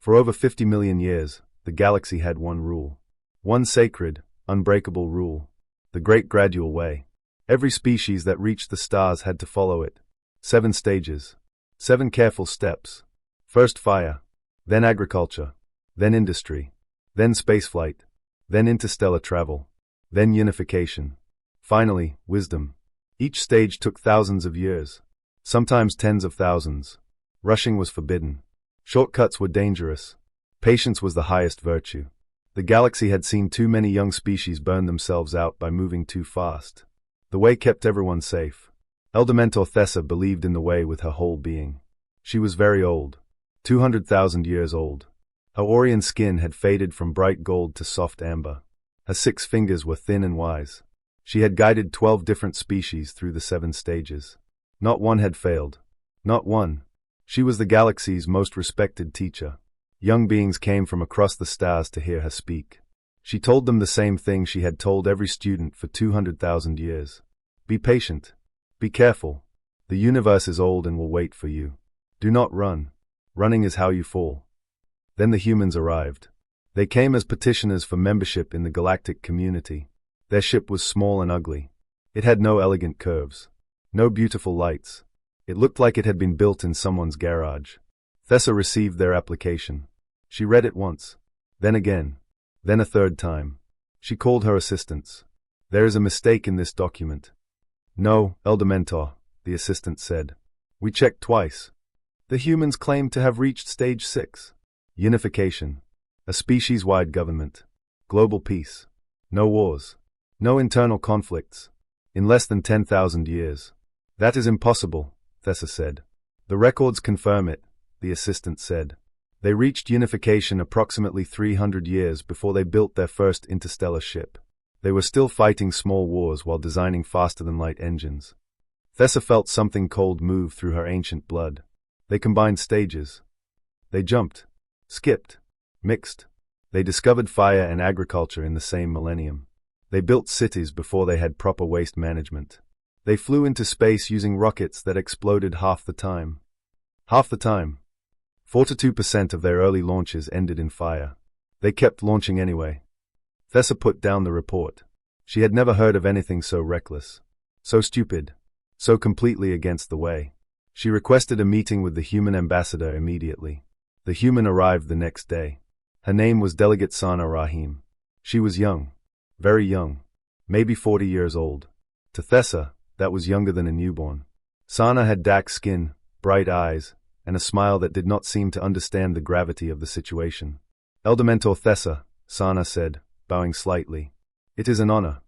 For over 50 million years, the galaxy had one rule. One sacred, unbreakable rule. The Great Gradual Way. Every species that reached the stars had to follow it. 7 stages. 7 careful steps. First fire. Then agriculture. Then industry. Then spaceflight. Then interstellar travel. Then unification. Finally, wisdom. Each stage took thousands of years. Sometimes tens of thousands. Rushing was forbidden. Shortcuts were dangerous. Patience was the highest virtue. The galaxy had seen too many young species burn themselves out by moving too fast. The way kept everyone safe. Elder Mentor Thessa believed in the way with her whole being. She was very old. 200,000 years old. Her Orion skin had faded from bright gold to soft amber. Her 6 fingers were thin and wise. She had guided 12 different species through the 7 stages. Not one had failed. Not one. She was the galaxy's most respected teacher. Young beings came from across the stars to hear her speak. She told them the same thing she had told every student for 200,000 years. Be patient. Be careful. The universe is old and will wait for you. Do not run. Running is how you fall. Then the humans arrived. They came as petitioners for membership in the galactic community. Their ship was small and ugly. It had no elegant curves. No beautiful lights. It looked like it had been built in someone's garage. Thessa received their application. She read it once. Then again. Then a third time. She called her assistants. There is a mistake in this document. No, Elder Mentor, the assistant said. We checked twice. The humans claimed to have reached stage 6. Unification. A species-wide government. Global peace. No wars. No internal conflicts. In less than 10,000 years. That is impossible, Thessa said. The records confirm it, the assistant said. They reached unification approximately 300 years before they built their first interstellar ship. They were still fighting small wars while designing faster-than-light engines. Thessa felt something cold move through her ancient blood. They combined stages. They jumped, skipped, mixed. They discovered fire and agriculture in the same millennium. They built cities before they had proper waste management. They flew into space using rockets that exploded half the time. Half the time. 42% of their early launches ended in fire. They kept launching anyway. Thessa put down the report. She had never heard of anything so reckless. So stupid. So completely against the way. She requested a meeting with the human ambassador immediately. The human arrived the next day. Her name was Delegate Sana Rahim. She was young. Very young. Maybe 40 years old. To Thessa, that was younger than a newborn. Sana had dark skin, bright eyes, and a smile that did not seem to understand the gravity of the situation. Elder Mentor Thessa, Sana said, bowing slightly. It is an honor.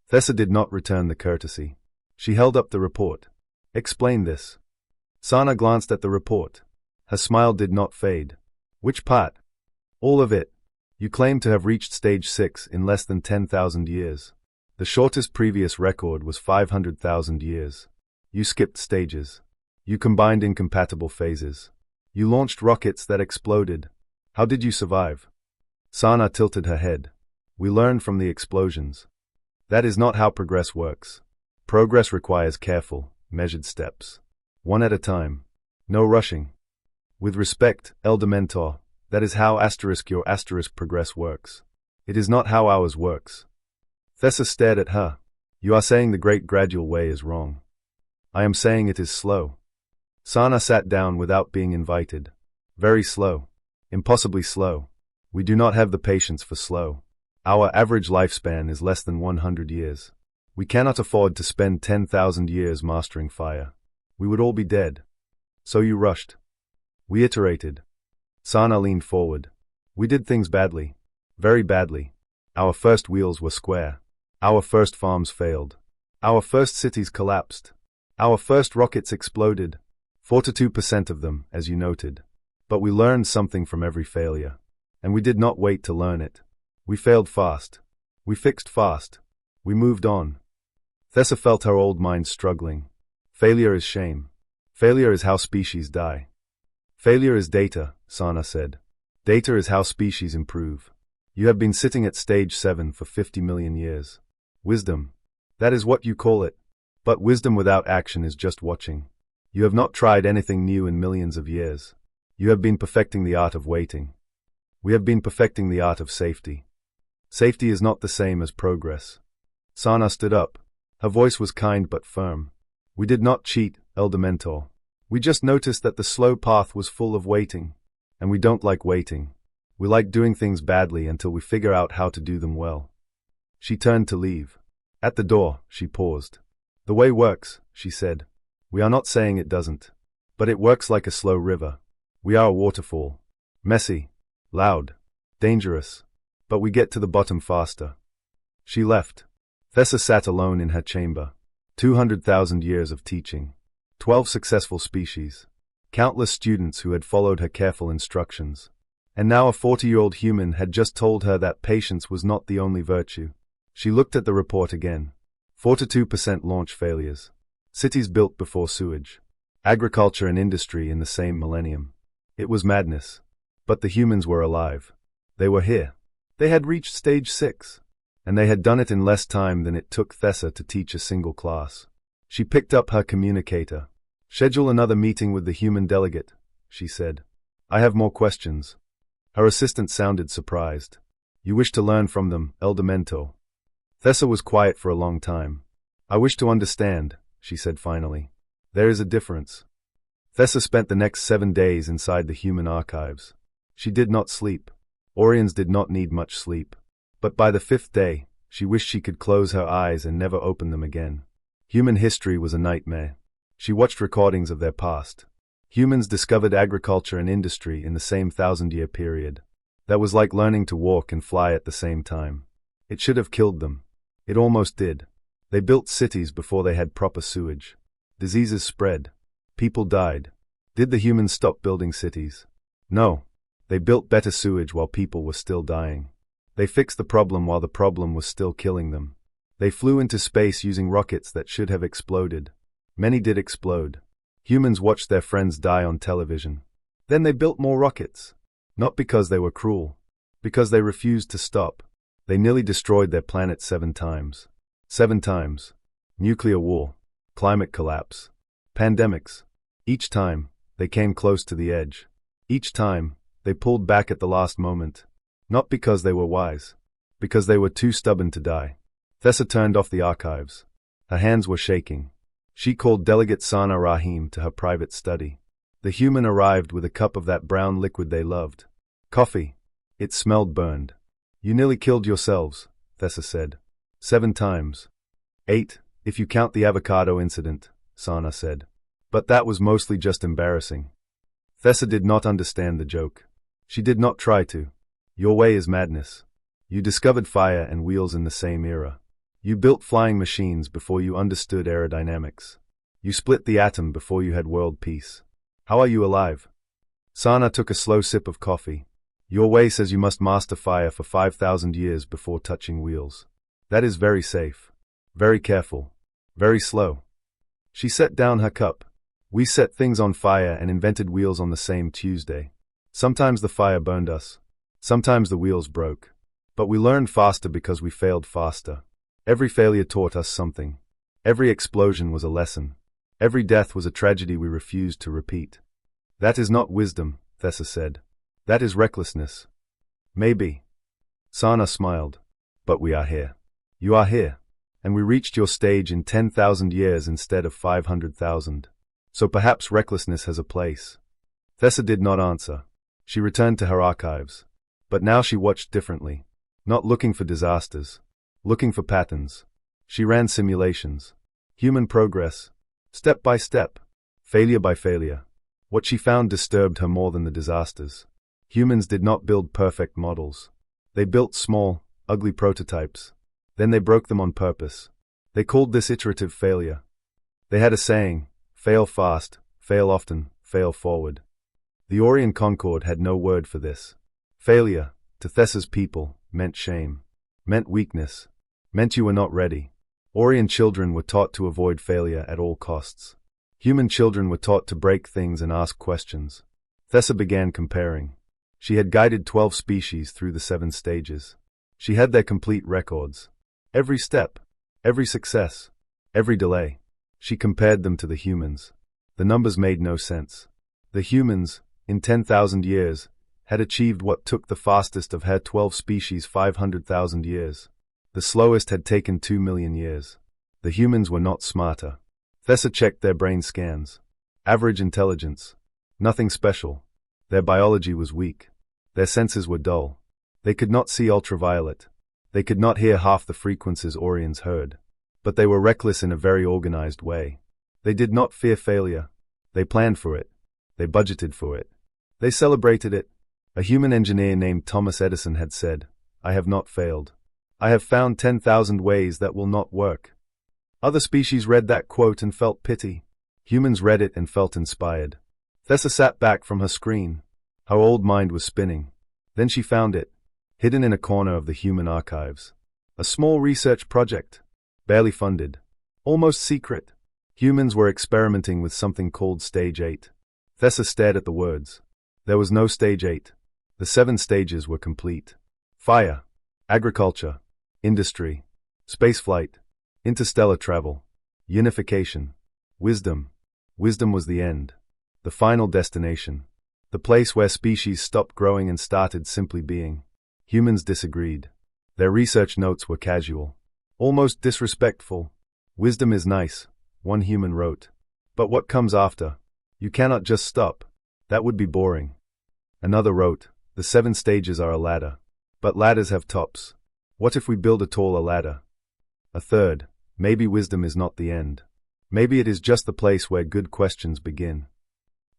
Thessa did not return the courtesy. She held up the report. Explain this. Sana glanced at the report. Her smile did not fade. Which part? All of it. You claim to have reached stage 6 in less than 10,000 years. The shortest previous record was 500,000 years. You skipped stages. You combined incompatible phases. You launched rockets that exploded. How did you survive? Sana tilted her head. We learned from the explosions. That is not how progress works. Progress requires careful, measured steps. One at a time. No rushing. With respect, Elder Mentor, that is how your progress works. It is not how ours works. Thessa stared at her. You are saying the Great Gradual Way is wrong. I am saying it is slow. Sana sat down without being invited. Very slow. Impossibly slow. We do not have the patience for slow. Our average lifespan is less than 100 years. We cannot afford to spend 10,000 years mastering fire. We would all be dead. So you rushed. We iterated. Sana leaned forward. We did things badly. Very badly. Our first wheels were square. Our first farms failed. Our first cities collapsed. Our first rockets exploded. 42% of them, as you noted. But we learned something from every failure. And we did not wait to learn it. We failed fast. We fixed fast. We moved on. Thessa felt her old mind struggling. Failure is shame. Failure is how species die. Failure is data, Sana said. Data is how species improve. You have been sitting at stage 7 for 50 million years. Wisdom. That is what you call it. But wisdom without action is just watching. You have not tried anything new in millions of years. You have been perfecting the art of waiting. We have been perfecting the art of safety. Safety is not the same as progress. Sana stood up. Her voice was kind but firm. We did not cheat, Elder Mentor. We just noticed that the slow path was full of waiting. And we don't like waiting. We like doing things badly until we figure out how to do them well. She turned to leave. At the door, she paused. The way works, she said. We are not saying it doesn't. But it works like a slow river. We are a waterfall. Messy, loud, dangerous. But we get to the bottom faster. She left. Thessa sat alone in her chamber. 200,000 years of teaching. 12 successful species. Countless students who had followed her careful instructions. And now a 40-year-old human had just told her that patience was not the only virtue. She looked at the report again. 42% launch failures. Cities built before sewage. Agriculture and industry in the same millennium. It was madness. But the humans were alive. They were here. They had reached stage 6. And they had done it in less time than it took Thessa to teach a single class. She picked up her communicator. Schedule another meeting with the human delegate, she said. I have more questions. Her assistant sounded surprised. You wish to learn from them, Elder Mentor. Thessa was quiet for a long time. I wish to understand, she said finally. There is a difference. Thessa spent the next 7 days inside the human archives. She did not sleep. Orions did not need much sleep. But by the 5th day, she wished she could close her eyes and never open them again. Human history was a nightmare. She watched recordings of their past. Humans discovered agriculture and industry in the same 1,000-year period. That was like learning to walk and fly at the same time. It should have killed them. It almost did. They built cities before they had proper sewage. Diseases spread. People died. Did the humans stop building cities? No. They built better sewage while people were still dying. They fixed the problem while the problem was still killing them. They flew into space using rockets that should have exploded. Many did explode. Humans watched their friends die on television. Then they built more rockets. Not because they were cruel. Because they refused to stop. They nearly destroyed their planet 7 times. 7 times. Nuclear war. Climate collapse. Pandemics. Each time, they came close to the edge. Each time, they pulled back at the last moment. Not because they were wise. Because they were too stubborn to die. Thessa turned off the archives. Her hands were shaking. She called Delegate Sana Rahim to her private study. The human arrived with a cup of that brown liquid they loved. Coffee. It smelled burned. You nearly killed yourselves, Thessa said. 7 times. 8, if you count the avocado incident, Sana said. But that was mostly just embarrassing. Thessa did not understand the joke. She did not try to. Your way is madness. You discovered fire and wheels in the same era. You built flying machines before you understood aerodynamics. You split the atom before you had world peace. How are you alive? Sana took a slow sip of coffee. Your way says you must master fire for 5,000 years before touching wheels. That is very safe. Very careful. Very slow. She set down her cup. We set things on fire and invented wheels on the same Tuesday. Sometimes the fire burned us. Sometimes the wheels broke. But we learned faster because we failed faster. Every failure taught us something. Every explosion was a lesson. Every death was a tragedy we refused to repeat. That is not wisdom, Thessa said. That is recklessness. Maybe. Sana smiled. But we are here. You are here. And we reached your stage in 10,000 years instead of 500,000. So perhaps recklessness has a place. Thessa did not answer. She returned to her archives. But now she watched differently. Not looking for disasters. Looking for patterns. She ran simulations. Human progress. Step by step. Failure by failure. What she found disturbed her more than the disasters. Humans did not build perfect models. They built small, ugly prototypes. Then they broke them on purpose. They called this iterative failure. They had a saying, fail fast, fail often, fail forward. The Orion Concord had no word for this. Failure, to Thessa's people, meant shame. Meant weakness. Meant you were not ready. Orion children were taught to avoid failure at all costs. Human children were taught to break things and ask questions. Thessa began comparing. She had guided 12 species through the 7 stages. She had their complete records. Every step, every success, every delay. She compared them to the humans. The numbers made no sense. The humans, in 10,000 years, had achieved what took the fastest of her 12 species 500,000 years. The slowest had taken 2 million years. The humans were not smarter. Thessa checked their brain scans. Average intelligence. Nothing special. Their biology was weak. Their senses were dull. They could not see ultraviolet. They could not hear half the frequencies Orions heard. But they were reckless in a very organized way. They did not fear failure. They planned for it. They budgeted for it. They celebrated it. A human engineer named Thomas Edison had said, "I have not failed. I have found 10,000 ways that will not work." Other species read that quote and felt pity. Humans read it and felt inspired. Thessa sat back from her screen. Her old mind was spinning. Then she found it, hidden in a corner of the human archives. A small research project, barely funded, almost secret. Humans were experimenting with something called Stage 8. Thessa stared at the words. There was no Stage 8. The 7 stages were complete. Fire, agriculture, industry, spaceflight, interstellar travel, unification, wisdom. Wisdom was the end. The final destination. The place where species stopped growing and started simply being. Humans disagreed. Their research notes were casual, almost disrespectful. Wisdom is nice, one human wrote. But what comes after? You cannot just stop. That would be boring. Another wrote, the 7 stages are a ladder. But ladders have tops. What if we build a taller ladder? A third, maybe wisdom is not the end. Maybe it is just the place where good questions begin.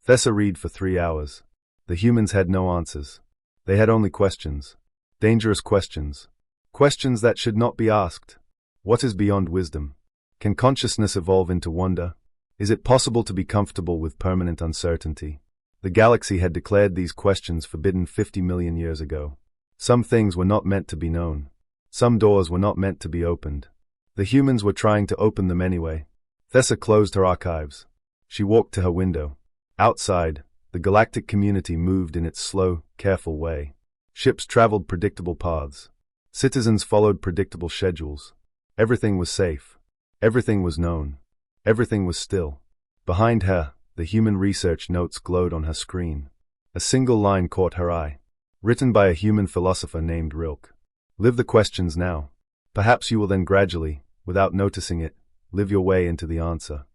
Thessa read for 3 hours. The humans had no answers. They had only questions. Dangerous questions. Questions that should not be asked. What is beyond wisdom? Can consciousness evolve into wonder? Is it possible to be comfortable with permanent uncertainty? The galaxy had declared these questions forbidden 50 million years ago. Some things were not meant to be known. Some doors were not meant to be opened. The humans were trying to open them anyway. Thessa closed her archives. She walked to her window. Outside, the galactic community moved in its slow, careful way. Ships traveled predictable paths. Citizens followed predictable schedules. Everything was safe. Everything was known. Everything was still. Behind her, the human research notes glowed on her screen. A single line caught her eye. Written by a human philosopher named Rilke. Live the questions now. Perhaps you will then gradually, without noticing it, live your way into the answer.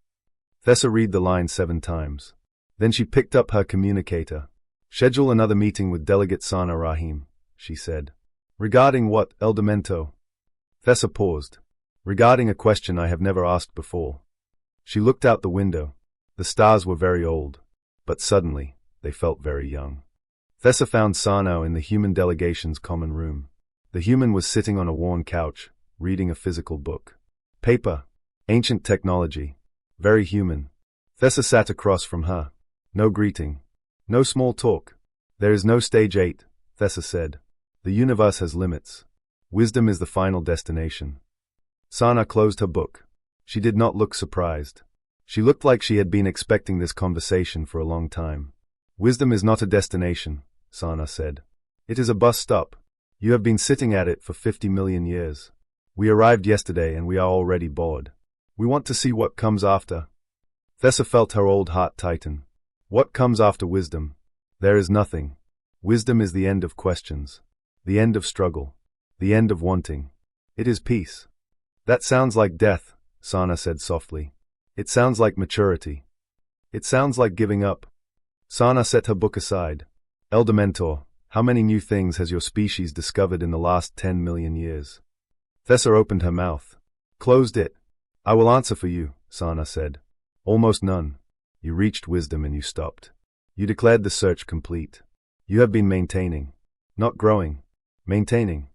Thessa read the line 7 times. Then she picked up her communicator. Schedule another meeting with Delegate Sana Rahim, she said. Regarding what, El Demento? Thessa paused. Regarding a question I have never asked before. She looked out the window. The stars were very old. But suddenly, they felt very young. Thessa found Sana in the human delegation's common room. The human was sitting on a worn couch, reading a physical book. Paper. Ancient technology. Very human. Thessa sat across from her. No greeting. No small talk. There is no Stage 8, Thessa said. The universe has limits. Wisdom is the final destination. Sana closed her book. She did not look surprised. She looked like she had been expecting this conversation for a long time. Wisdom is not a destination, Sana said. It is a bus stop. You have been sitting at it for 50 million years. We arrived yesterday and we are already bored. We want to see what comes after. Thessa felt her old heart tighten. What comes after wisdom? There is nothing. Wisdom is the end of questions. The end of struggle. The end of wanting. It is peace. That sounds like death, Sana said softly. It sounds like maturity. It sounds like giving up. Sana set her book aside. Elder Mentor, how many new things has your species discovered in the last 10 million years? Thessa opened her mouth. Closed it. I will answer for you, Sana said. Almost none. You reached wisdom and you stopped. You declared the search complete. You have been maintaining. Not growing. Maintaining.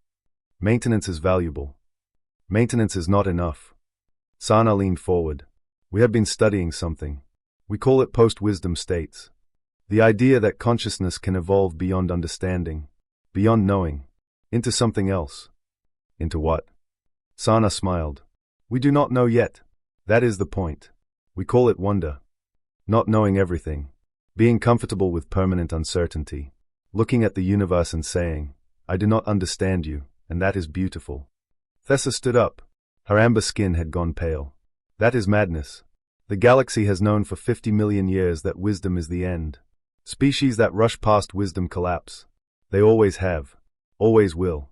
Maintenance is valuable. Maintenance is not enough. Sana leaned forward. We have been studying something. We call it post-wisdom states. The idea that consciousness can evolve beyond understanding, beyond knowing, into something else. Into what? Sana smiled. We do not know yet. That is the point. We call it wonder. Not knowing everything. Being comfortable with permanent uncertainty. Looking at the universe and saying, I do not understand you, and that is beautiful. Thessa stood up. Her amber skin had gone pale. That is madness. The galaxy has known for 50 million years that wisdom is the end. Species that rush past wisdom collapse. They always have. Always will.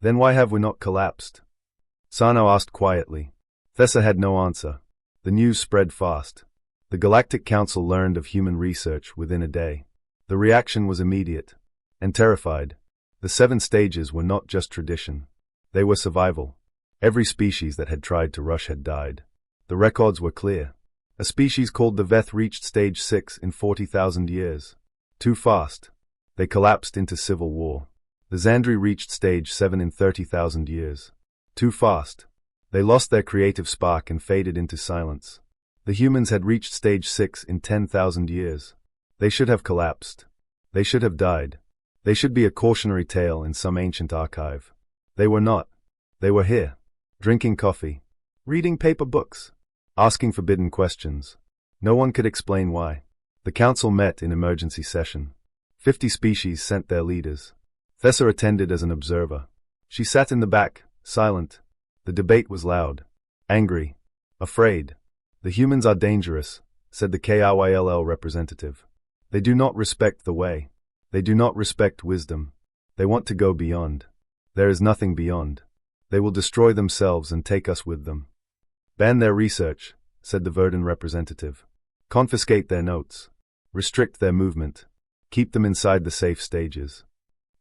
Then why have we not collapsed? Sano asked quietly. Thessa had no answer. The news spread fast. The Galactic Council learned of human research within a day. The reaction was immediate. And terrified. The 7 stages were not just tradition. They were survival. Every species that had tried to rush had died. The records were clear. A species called the Veth reached stage 6 in 40,000 years. Too fast. They collapsed into civil war. The Xandri reached stage 7 in 30,000 years. Too fast. They lost their creative spark and faded into silence. The humans had reached stage 6 in 10,000 years. They should have collapsed. They should have died. They should be a cautionary tale in some ancient archive. They were not. They were here. Drinking coffee. Reading paper books. Asking forbidden questions. No one could explain why. The council met in emergency session. 50 species sent their leaders. Thessa attended as an observer. She sat in the back, silent. The debate was loud. Angry. Afraid. The humans are dangerous, said the KRYLL representative. They do not respect the way. They do not respect wisdom. They want to go beyond. There is nothing beyond. They will destroy themselves and take us with them. Ban their research, said the Verdun representative. Confiscate their notes. Restrict their movement. Keep them inside the safe stages.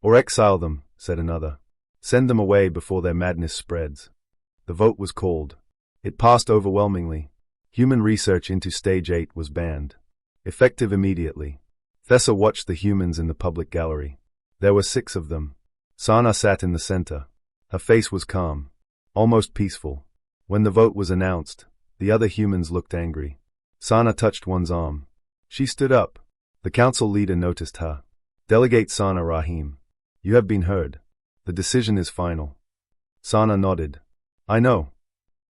Or exile them, said another. Send them away before their madness spreads. The vote was called. It passed overwhelmingly. Human research into stage 8 was banned. Effective immediately. Thessa watched the humans in the public gallery. There were 6 of them. Sana sat in the center. Her face was calm. Almost peaceful. When the vote was announced, the other humans looked angry. Sana touched one's arm. She stood up. The council leader noticed her. Delegate Sana Rahim. You have been heard. The decision is final. Sana nodded. I know.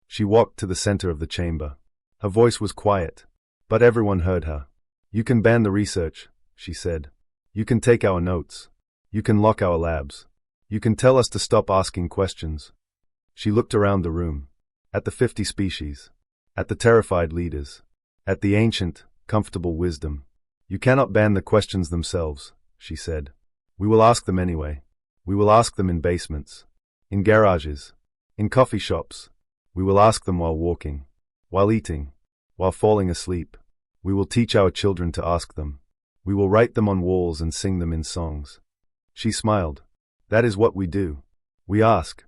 She walked to the center of the chamber. Her voice was quiet, but everyone heard her. You can ban the research, she said. You can take our notes. You can lock our labs. You can tell us to stop asking questions. She looked around the room. At the 50 species. At the terrified leaders. At the ancient, comfortable wisdom. You cannot ban the questions themselves, she said. We will ask them anyway. We will ask them in basements. In garages. In coffee shops. We will ask them while walking. While eating. While falling asleep. We will teach our children to ask them. We will write them on walls and sing them in songs. She smiled. That is what we do. We ask.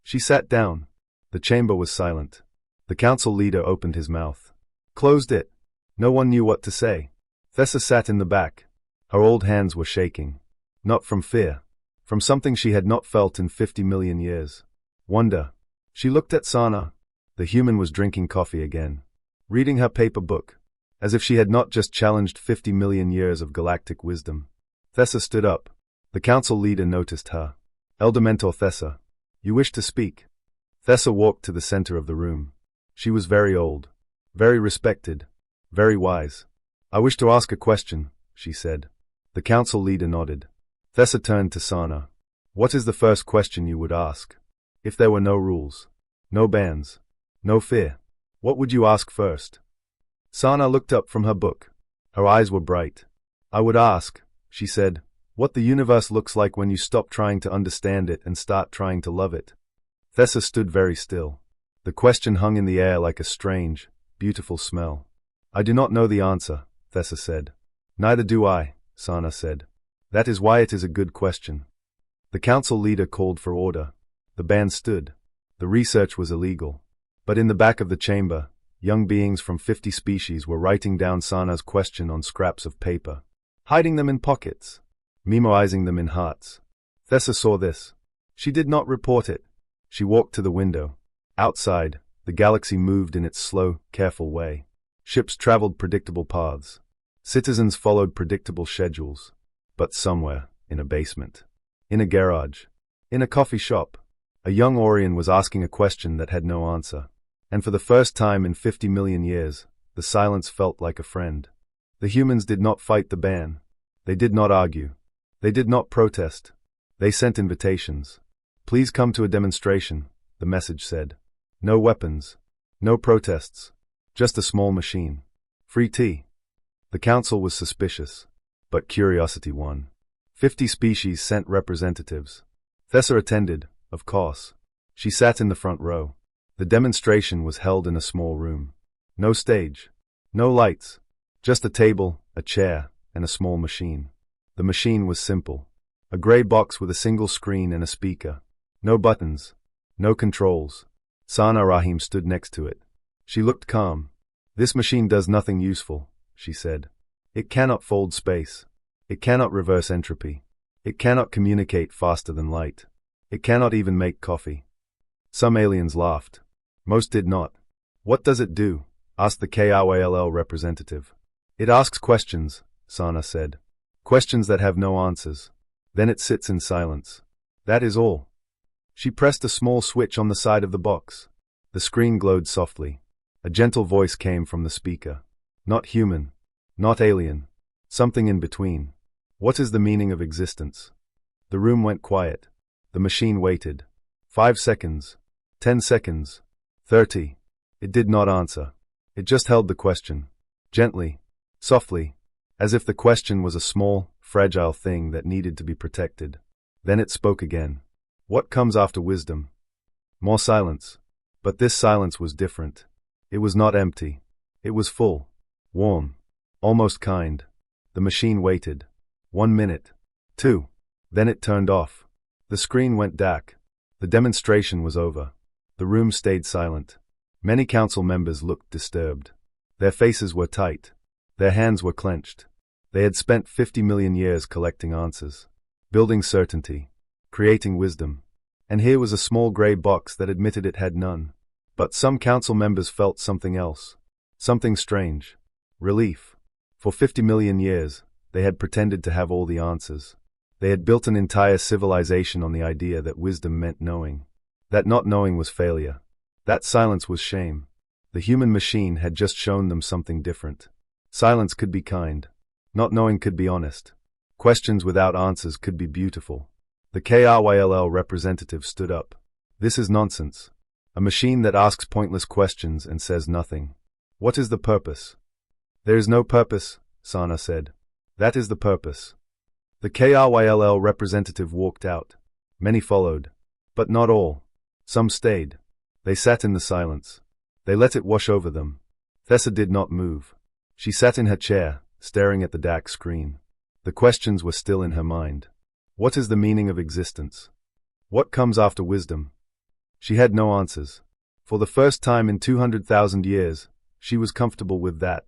She sat down. The chamber was silent. The council leader opened his mouth. Closed it. No one knew what to say. Thessa sat in the back. Her old hands were shaking. Not from fear. From something she had not felt in 50 million years. Wonder. She looked at Sana. The human was drinking coffee again. Reading her paper book. As if she had not just challenged 50 million years of galactic wisdom. Thessa stood up. The council leader noticed her. Elder Mentor Thessa. You wish to speak? Thessa walked to the center of the room. She was very old. Very respected. Very wise. I wish to ask a question, she said. The council leader nodded. Thessa turned to Sana. What is the first question you would ask? If there were no rules. No bans. No fear. What would you ask first? Sana looked up from her book. Her eyes were bright. I would ask, she said, what the universe looks like when you stop trying to understand it and start trying to love it. Thessa stood very still. The question hung in the air like a strange, beautiful smell. I do not know the answer, Thessa said. Neither do I, Sana said. That is why it is a good question. The council leader called for order. The band stood. The research was illegal. But in the back of the chamber, young beings from 50 species were writing down Sana's question on scraps of paper, hiding them in pockets, memoizing them in hearts. Thessa saw this. She did not report it. She walked to the window. Outside, the galaxy moved in its slow, careful way. Ships traveled predictable paths. Citizens followed predictable schedules. But somewhere, in a basement, in a garage, in a coffee shop, a young Orion was asking a question that had no answer. And for the first time in 50 million years, the silence felt like a friend. The humans did not fight the ban. They did not argue. They did not protest. They sent invitations. Please come to a demonstration, the message said. No weapons. No protests. Just a small machine. Free tea. The council was suspicious. but curiosity won. 50 species sent representatives. Thessa attended, of course. She sat in the front row. The demonstration was held in a small room. No stage. No lights. Just a table, a chair, and a small machine. The machine was simple. A gray box with a single screen and a speaker. No buttons. No controls. Sana Rahim stood next to it. She looked calm. This machine does nothing useful, she said. It cannot fold space. It cannot reverse entropy. It cannot communicate faster than light. It cannot even make coffee. Some aliens laughed. Most did not. What does it do? Asked the KRYLL representative. It asks questions, Sana said. Questions that have no answers. Then it sits in silence. That is all. She pressed a small switch on the side of the box. The screen glowed softly. A gentle voice came from the speaker. Not human. Not alien. Something in between. What is the meaning of existence? The room went quiet. The machine waited. 5 seconds. 10 seconds. 30. It did not answer. It just held the question. Gently. Softly. As if the question was a small, fragile thing that needed to be protected. Then it spoke again. What comes after wisdom? More silence. But this silence was different. It was not empty. It was full. Warm. Almost kind. The machine waited. 1 minute. 2. Then it turned off. The screen went dark. The demonstration was over. The room stayed silent. Many council members looked disturbed. Their faces were tight. Their hands were clenched. They had spent 50 million years collecting answers, building certainty, creating wisdom. And here was a small gray box that admitted it had none. But some council members felt something else. Something strange. Relief. For 50 million years, they had pretended to have all the answers. They had built an entire civilization on the idea that wisdom meant knowing. That not knowing was failure. That silence was shame. The human machine had just shown them something different. Silence could be kind. Not knowing could be honest. Questions without answers could be beautiful. The KRYLL representative stood up. This is nonsense. A machine that asks pointless questions and says nothing. What is the purpose? There is no purpose, Sana said. That is the purpose. The KRYLL representative walked out. Many followed. But not all. Some stayed. They sat in the silence. They let it wash over them. Thessa did not move. She sat in her chair, staring at the dark screen. The questions were still in her mind. What is the meaning of existence? What comes after wisdom? She had no answers. For the first time in 200,000 years, she was comfortable with that.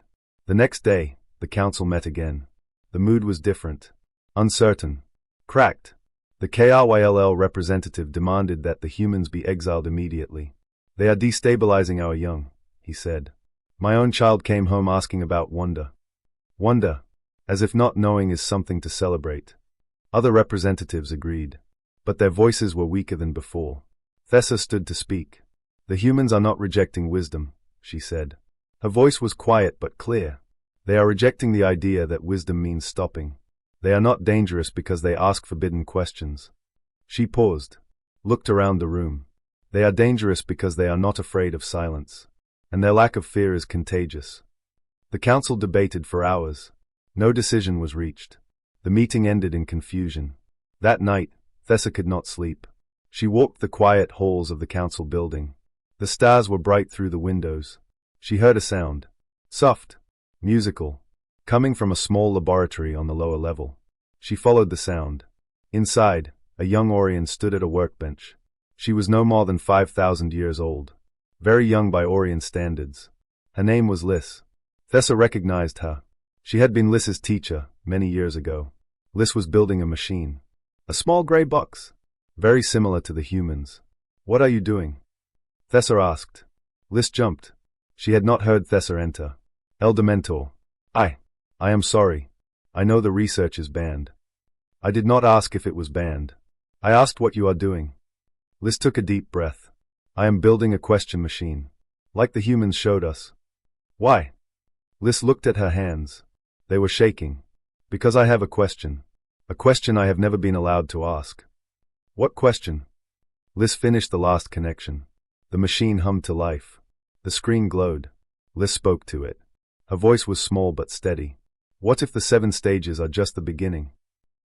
The next day, the council met again. The mood was different. Uncertain. Cracked. The KRYLL representative demanded that the humans be exiled immediately. They are destabilizing our young, he said. My own child came home asking about wonder. Wonder, as if not knowing is something to celebrate. Other representatives agreed. But their voices were weaker than before. Thessa stood to speak. The humans are not rejecting wisdom, she said. Her voice was quiet but clear. They are rejecting the idea that wisdom means stopping. They are not dangerous because they ask forbidden questions. She paused, looked around the room. They are dangerous because they are not afraid of silence. And their lack of fear is contagious. The council debated for hours. No decision was reached. The meeting ended in confusion. That night, Thessa could not sleep. She walked the quiet halls of the council building. The stars were bright through the windows. She heard a sound. Soft. Musical. Coming from a small laboratory on the lower level. She followed the sound. Inside, a young Orion stood at a workbench. She was no more than 5,000 years old. Very young by Orion standards. Her name was Liz. Thessa recognized her. She had been Liz's teacher, many years ago. Liz was building a machine. A small gray box. Very similar to the humans. What are you doing? Thessa asked. Liz jumped. She had not heard Thessa enter. Elder Mentor. I am sorry. I know the research is banned. I did not ask if it was banned. I asked what you are doing. Liz took a deep breath. I am building a question machine. Like the humans showed us. Why? Liz looked at her hands. They were shaking. Because I have a question. A question I have never been allowed to ask. What question? Liz finished the last connection. The machine hummed to life. The screen glowed. Liz spoke to it. Her voice was small but steady. What if the 7 stages are just the beginning?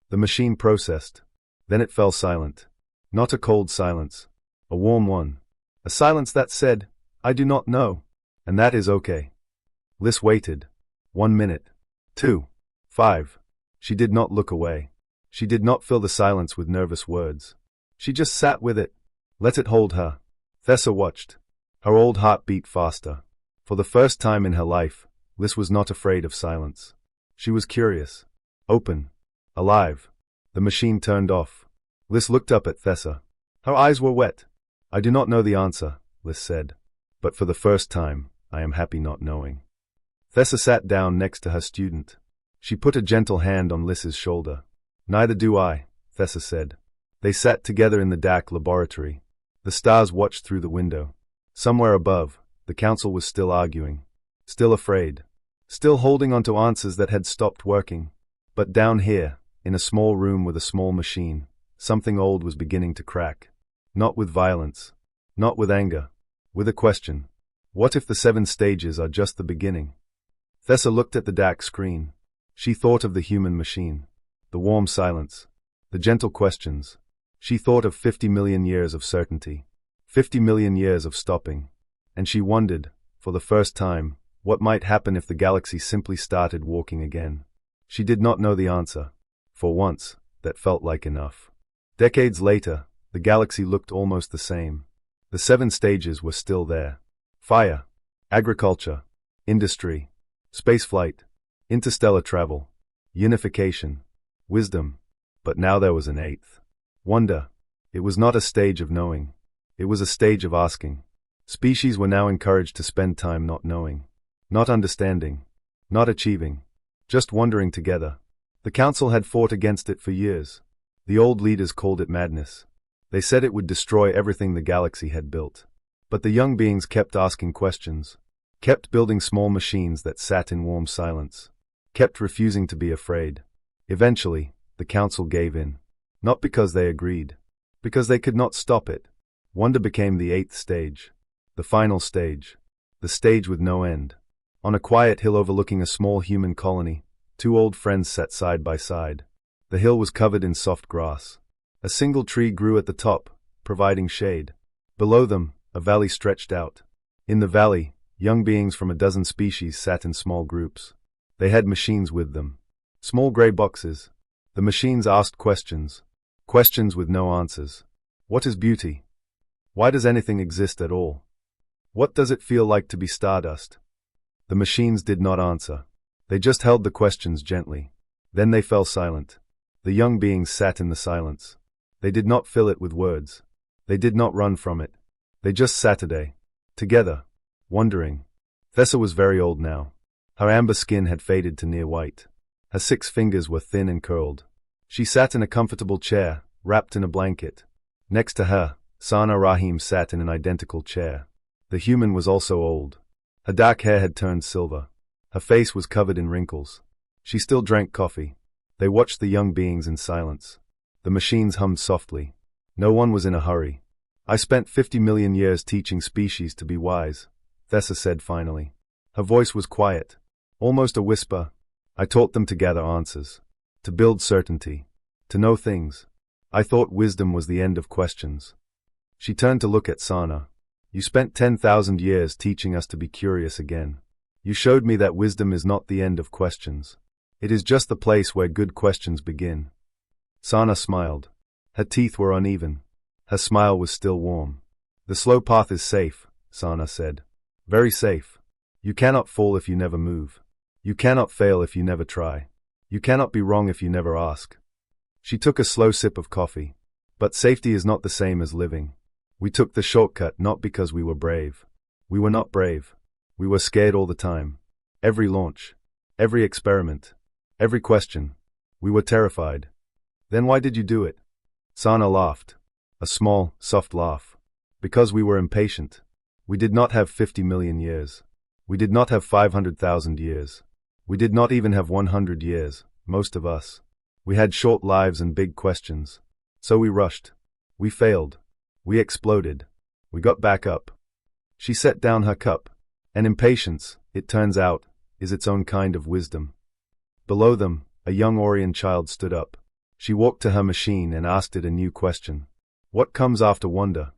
The machine processed. Then it fell silent. Not a cold silence. A warm one. A silence that said, I do not know. And that is okay. Liz waited. 1 minute. 2. 5. She did not look away. She did not fill the silence with nervous words. She just sat with it. Let it hold her. Thessa watched. Her old heart beat faster. For the first time in her life, Liz was not afraid of silence. She was curious. Open. Alive. The machine turned off. Liz looked up at Thessa. Her eyes were wet. I do not know the answer, Liz said. But for the first time, I am happy not knowing. Thessa sat down next to her student. She put a gentle hand on Liz's shoulder. Neither do I, Thessa said. They sat together in the dark laboratory. The stars watched through the window. Somewhere above, the council was still arguing. Still afraid. Still holding on to answers that had stopped working. But down here, in a small room with a small machine, something old was beginning to crack. Not with violence. Not with anger. With a question. What if the 7 stages are just the beginning? Thessa looked at the dark screen. She thought of the human machine. The warm silence. The gentle questions. She thought of 50 million years of certainty. 50 million years of stopping. And she wondered, for the first time, what might happen if the galaxy simply started walking again. She did not know the answer. For once, that felt like enough. Decades later, the galaxy looked almost the same. The 7 stages were still there. Fire, agriculture, industry, spaceflight, interstellar travel, unification, wisdom. But now there was an 8th. Wonder. It was not a stage of knowing. It was a stage of asking. Species were now encouraged to spend time not knowing. Not understanding. Not achieving. Just wondering together. The council had fought against it for years. The old leaders called it madness. They said it would destroy everything the galaxy had built. But the young beings kept asking questions. Kept building small machines that sat in warm silence. Kept refusing to be afraid. Eventually, the council gave in. Not because they agreed. Because they could not stop it. Wonder became the 8th stage. The final stage. The stage with no end. On a quiet hill overlooking a small human colony, 2 old friends sat side by side. The hill was covered in soft grass. A single tree grew at the top, providing shade. Below them, a valley stretched out. In the valley, young beings from a dozen species sat in small groups. They had machines with them. Small gray boxes. The machines asked questions. Questions with no answers. What is beauty? Why does anything exist at all? What does it feel like to be stardust? The machines did not answer. They just held the questions gently. Then they fell silent. The young beings sat in the silence. They did not fill it with words. They did not run from it. They just sat together, wondering. Thessa was very old now. Her amber skin had faded to near white. Her 6 fingers were thin and curled. She sat in a comfortable chair, wrapped in a blanket. Next to her, Sana Rahim sat in an identical chair. The human was also old. Her dark hair had turned silver. Her face was covered in wrinkles. She still drank coffee. They watched the young beings in silence. The machines hummed softly. No one was in a hurry. I spent 50 million years teaching species to be wise, Thessa said finally. Her voice was quiet, almost a whisper. I taught them to gather answers, to build certainty, to know things. I thought wisdom was the end of questions. She turned to look at Sana. You spent 10,000 years teaching us to be curious again. You showed me that wisdom is not the end of questions. It is just the place where good questions begin. Sana smiled. Her teeth were uneven. Her smile was still warm. The slow path is safe, Sana said. Very safe. You cannot fall if you never move. You cannot fail if you never try. You cannot be wrong if you never ask. She took a slow sip of coffee. But safety is not the same as living. We took the shortcut not because we were brave. We were not brave. We were scared all the time. Every launch. Every experiment. Every question. We were terrified. Then why did you do it? Sana laughed. A small, soft laugh. Because we were impatient. We did not have 50 million years. We did not have 500,000 years. We did not even have 100 years, most of us. We had short lives and big questions. So we rushed. We failed. We exploded. We got back up. She set down her cup. And impatience, it turns out, is its own kind of wisdom. Below them, a young Orion child stood up. She walked to her machine and asked it a new question. What comes after wonder?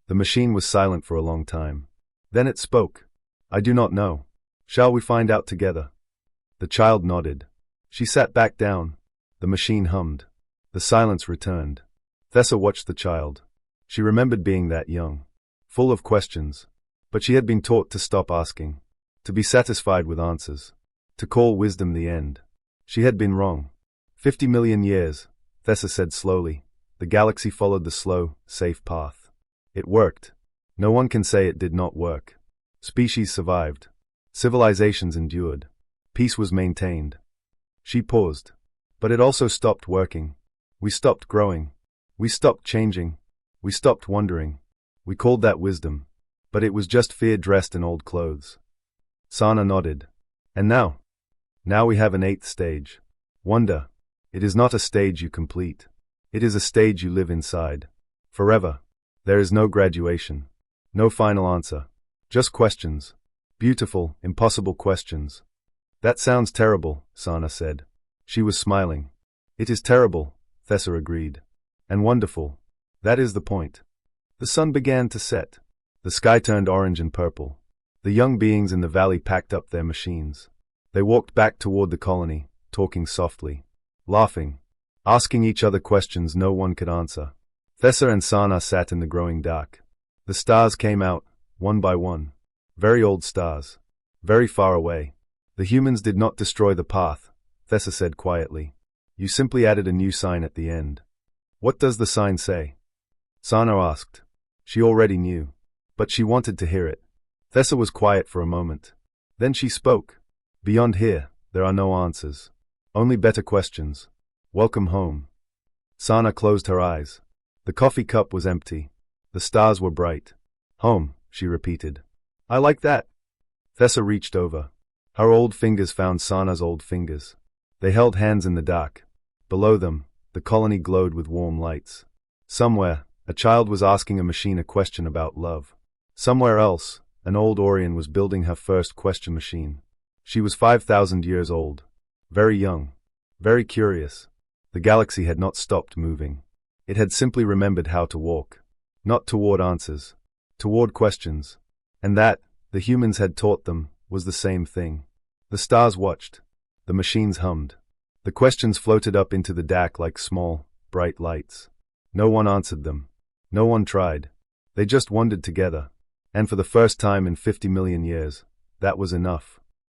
The machine was silent for a long time. Then it spoke. I do not know. Shall we find out together? The child nodded. She sat back down. The machine hummed. The silence returned. Thessa watched the child. She remembered being that young, full of questions. But she had been taught to stop asking, to be satisfied with answers, to call wisdom the end. She had been wrong. 50 million years, Thessa said slowly. The galaxy followed the slow, safe path. It worked. No one can say it did not work. Species survived. Civilizations endured. Peace was maintained. She paused. But it also stopped working. We stopped growing. We stopped changing. We stopped wondering. We called that wisdom. But it was just fear dressed in old clothes. Sana nodded. And now? Now we have an eighth stage. Wonder. It is not a stage you complete. It is a stage you live inside. Forever. There is no graduation. No final answer. Just questions. Beautiful, impossible questions. That sounds terrible, Sana said. She was smiling. It is terrible, Thessa agreed. And wonderful. That is the point. The sun began to set. The sky turned orange and purple. The young beings in the valley packed up their machines. They walked back toward the colony, talking softly, laughing, asking each other questions no one could answer. Thessa and Sana sat in the growing dark. The stars came out, one by one. Very old stars. Very far away. The humans did not destroy the path, Thessa said quietly. You simply added a new sign at the end. What does the sign say? Sana asked. She already knew. But she wanted to hear it. Thessa was quiet for a moment. Then she spoke. Beyond here, there are no answers. Only better questions. Welcome home. Sana closed her eyes. The coffee cup was empty. The stars were bright. Home, she repeated. I like that. Thessa reached over. Her old fingers found Sana's old fingers. They held hands in the dark. Below them, the colony glowed with warm lights. Somewhere, a child was asking a machine a question about love. Somewhere else, an old Orion was building her first question machine. She was 5,000 years old. Very young. Very curious. The galaxy had not stopped moving. It had simply remembered how to walk. Not toward answers. Toward questions. And that, the humans had taught them, was the same thing. The stars watched. The machines hummed. The questions floated up into the dark like small, bright lights. No one answered them. No one tried. They just wandered together. And for the first time in 50 million years, that was enough.